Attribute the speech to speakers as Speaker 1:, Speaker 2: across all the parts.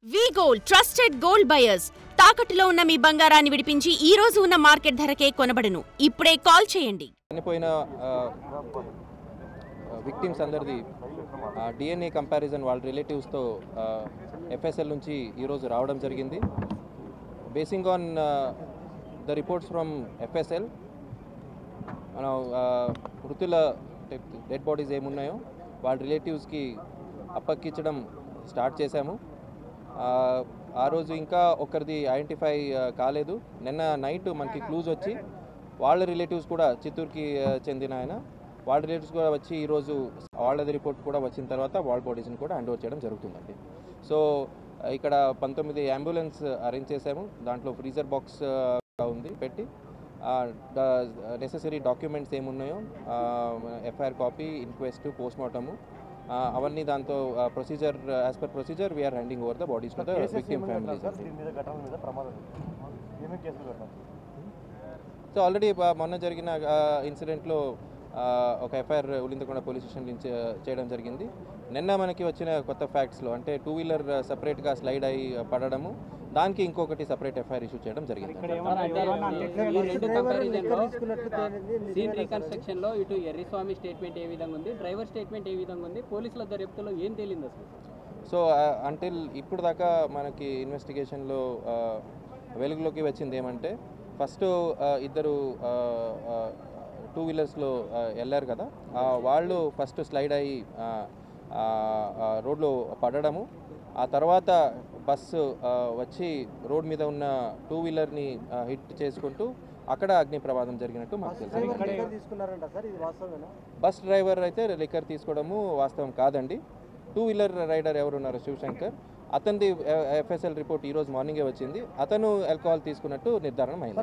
Speaker 1: వి gold trusted gold buyers తాకట్టులో ఉన్న మీ బంగారాన్ని విడిపించి ఈ రోజు ఉన్న మార్కెట్ ధరకే కొనబడును. ఇప్పుడే కాల్ చేయండి.
Speaker 2: చనిపోయిన విక్టిమ్స్ అందరిది డిఎన్ఏ కంపారిజన్ వాళ్ళ రిలేటివ్స్తో ఎఫ్ఎస్ఎల్ నుంచి ఈరోజు రావడం జరిగింది. Basing on the reports from FSL మనం మృతుల డెడ్ బాడీస్ ఏమున్నాయో వాళ్ళ రిలేటివ్స్కి అప్పక్కించడం స్టార్ట్ చేశాము. ఆ రోజు ఇంకా ఒకరిది ఐడెంటిఫై కాలేదు. నిన్న నైట్ మనకి క్లూజ్ వచ్చి వాళ్ళ రిలేటివ్స్ కూడా చిత్తూరుకి చెందిన ఆయన వాళ్ళ రిలేటివ్స్ కూడా వచ్చి ఈరోజు వాళ్ళది రిపోర్ట్ కూడా వచ్చిన తర్వాత వాళ్ళ బాడీస్ని కూడా హ్యాండ్ ఓవర్ చేయడం జరుగుతుందండి. సో ఇక్కడ 19 అంబులెన్స్ అరేంజ్ చేసాము. దాంట్లో ఫ్రీజర్ బాక్స్ ఉంది పెట్టి నెసెసరీ డాక్యుమెంట్స్ ఏమున్నాయో ఎఫ్ఐఆర్ కాపీ, ఇన్క్వెస్ట్, పోస్ట్మార్టము అవన్నీ దాంతో procedure as per procedure we're handing over the bodies to the victim families. So already మొన్న జరిగిన ఇన్సిడెంట్లో ఒక ఎఫ్ఐఆర్ ఉలింతకొండ పోలీస్ స్టేషన్ నుంచి చేయడం జరిగింది. నిన్న మనకి వచ్చిన కొత్త ఫ్యాక్ట్స్లో అంటే 2 వీలర్ సపరేట్గా స్లైడ్ అయ్యి పడడము, దానికి ఇంకొకటి సపరేట్ ఎఫ్ఐఆర్ ఇష్యూ చేయడం జరిగింది.
Speaker 3: రీకన్స్ట్రక్షన్లో ఇటు ఎర్రిస్వామి స్టేట్మెంట్ ఏ విధంగా ఉంది, డ్రైవర్ స్టేట్మెంట్ ఏ విధంగా ఉంది, పోలీసుల దర్యాప్తులో ఏం తేలింది అసలు?
Speaker 2: సో అంటిల్ ఇప్పుడు దాకా మనకి ఇన్వెస్టిగేషన్లో వెలుగులోకి వచ్చింది ఏమంటే, ఫస్ట్ ఇద్దరు 2 వీలర్స్లో వెళ్ళారు కదా, వాళ్ళు ఫస్ట్ స్లైడ్ అయ్యి రోడ్లో పడడము, ఆ తర్వాత బస్సు వచ్చి రోడ్ మీద ఉన్న 2 వీలర్ని హిట్ చేసుకుంటూ అక్కడ అగ్ని ప్రమాదం జరిగినట్టు మాకు తెలుసు. బస్ డ్రైవర్ అయితే లిక్కర్ తీసుకోవడము వాస్తవం కాదండి. 2 వీలర్ రైడర్ ఎవరున్నారు శివశంకర్, అతనిది ఎఫ్ఎస్ఎల్ రిపోర్ట్ ఈ రోజు మార్నింగే వచ్చింది. అతను ఆల్కహాల్ తీసుకున్నట్టు నిర్ధారణ అయింది.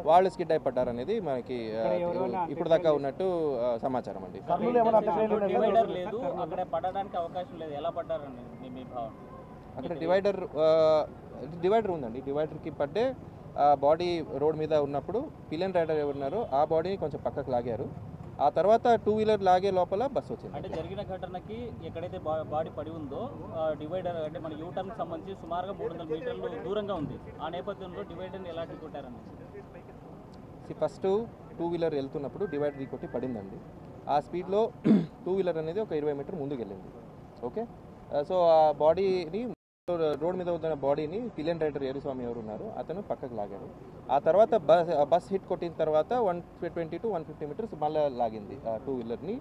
Speaker 2: వాళ్ళు స్కిడ్ అయిపడ్డారు అనేది మనకి ఇప్పుడు దాకా ఉన్నట్టు సమాచారం అండి. అక్కడ డివైడర్ ఉందండి. డివైడర్కి పడ్డే బాడీ రోడ్ మీద ఉన్నప్పుడు పిలియన్ రైడర్ ఎవరున్నారో ఆ బాడీని కొంచెం పక్కకు లాగారు. ఆ తర్వాత 2 వీలర్ లాగే లోపల బస్సు వచ్చింది.
Speaker 3: అంటే జరిగిన ఘటనకి ఎక్కడైతే బాడీ పడి ఉందో డివైడర్ అంటే మన యూటర్న్కి సంబంధించి సుమారుగా 300 మీటర్లు దూరంగా ఉంది. ఆ నేపథ్యంలో డివైడర్ని ఎలా ఢీకొట్టారని
Speaker 2: ఫస్ట్ 2 వీలర్ వెళ్తున్నప్పుడు డివైడర్ ఢీకొట్టి పడిందండి. ఆ స్పీడ్లో 2 వీలర్ అనేది ఒక 20 మీటర్ ముందుకు వెళ్ళింది. ఓకే, సో ఆ బాడీని రోడ్ మీద ఉన్న బాడీని పిలియన్ రైడర్ ఎర్రిస్వామి ఎవరు ఉన్నారు అతను పక్కకు లాగారు. ఆ తర్వాత బస్ హిట్ కొట్టిన తర్వాత 120 to 150 మీటర్స్ మళ్ళీ లాగింది 2 వీలర్ని.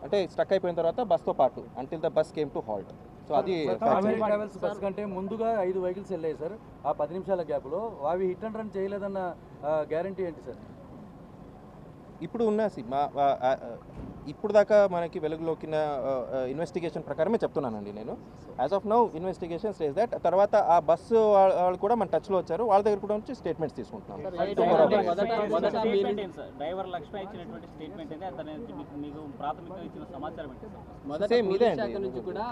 Speaker 2: అంటే స్టక్ అయిపోయిన తర్వాత బస్తో పాటు until the bus came to halt. So అది
Speaker 4: ట్రావెల్స్ బస్ కంటే ముందుగా 5 వెహికల్స్ వెళ్ళాయి సార్. ఆ 10 నిమిషాల గ్యాప్లో అవి హిట్ అండ్ రన్ చేయలేదన్న గ్యారంటీ ఏంటి సార్?
Speaker 2: ఇప్పుడు ఉన్న ఇప్పుడు దాకా మనకి వెలుగులోకి ఇన్వెస్టిగేషన్ ప్రకారమే చెప్తున్నానండి నేను. As of now investigation says that. తర్వాత ఆ బస్సు వాళ్ళు కూడా మన టచ్లో వచ్చారు, వాళ్ళ దగ్గర కూడా వచ్చి స్టేట్మెంట్స్ తీసుకుంటున్నాం.
Speaker 3: డ్రైవర్ లక్ష్మి ఇచ్చినటువంటి స్టేట్మెంట్ మీకు ప్రాథమికంగా ఇచ్చిన సమాచారం నుంచి కూడా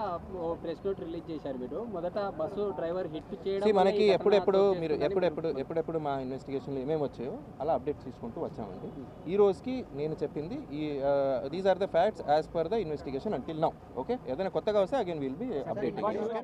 Speaker 3: ప్రెస్ నోట్ రిలీజ్ చేశారు మీరు. మొదట బస్సు డ్రైవర్ హిట్ చేయడం
Speaker 2: మనకి ఎప్పుడెప్పుడు మా ఇన్వెస్టిగేషన్లో ఏమేమి వచ్చాయో అలా అప్డేట్స్ తీసుకుంటూ వచ్చామండి. ఈ రోజుకి నేను చెప్పింది these are the facts as per the investigation until now. Okay, ఏదైనా కొత్తగా వస్తే అగైన్ విల్ బి అప్డేటింగ్.